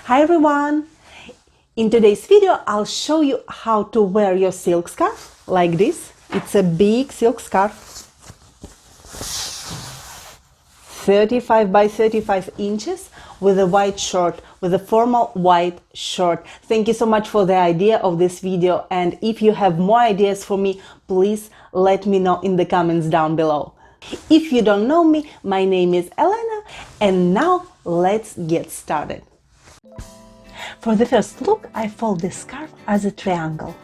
Hi everyone! In today's video I'll show you how to wear your silk scarf like this. It's a big silk scarf, 35 by 35 inches with a white short, with a formal white short. Thank you so much for the idea of this video, and if you have more ideas for me, please let me know in the comments down below. If you don't know me, my name is Elena, and now let's get started. For the first look, I fold this scarf as a triangle.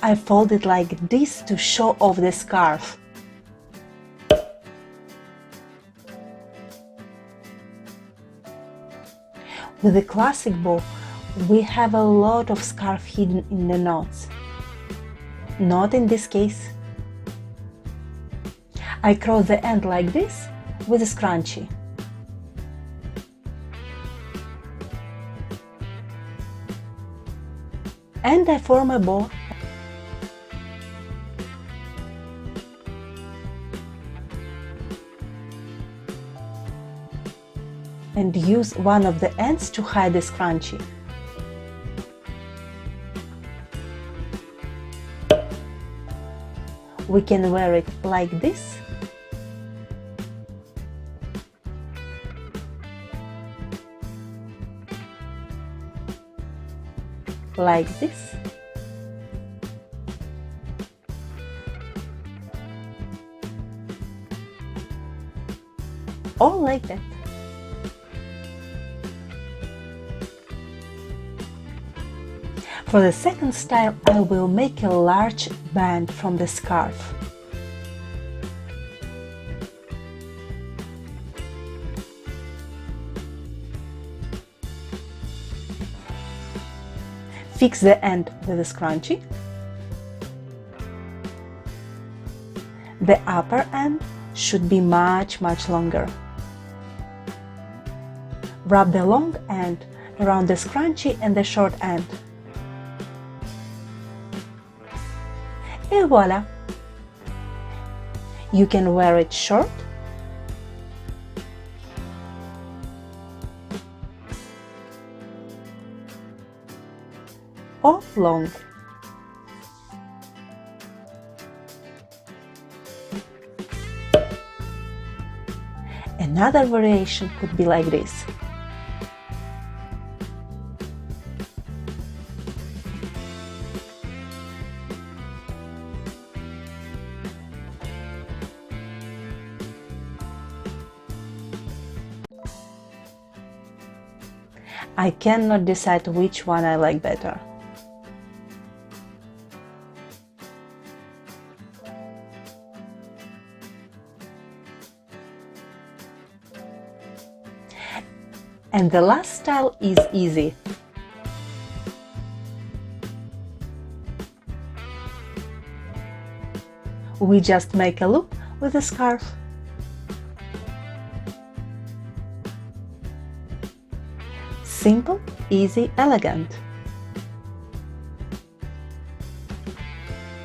I fold it like this to show off the scarf. With the classic bow, we have a lot of scarf hidden in the knots. Not in this case. I cross the end like this with a scrunchie. And I form a bow. And use one of the ends to hide the scrunchie. We can wear it like this, like this, or like that. For the second style, I will make a large band from the scarf. Fix the end with a scrunchie. The upper end should be much longer. Wrap the long end around the scrunchie and the short end. Et voila! You can wear it short or long. Another variation could be like this. I cannot decide which one I like better. And the last style is easy. We just make a loop with a scarf. Simple, easy, elegant.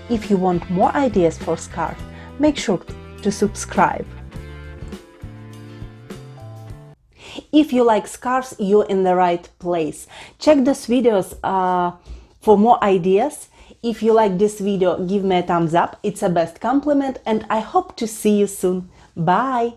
If you want more ideas for scarf, make sure to subscribe. If you like scarves, you're in the right place. Check those videos for more ideas. If you like this video, give me a thumbs up. It's a best compliment, and I hope to see you soon. Bye!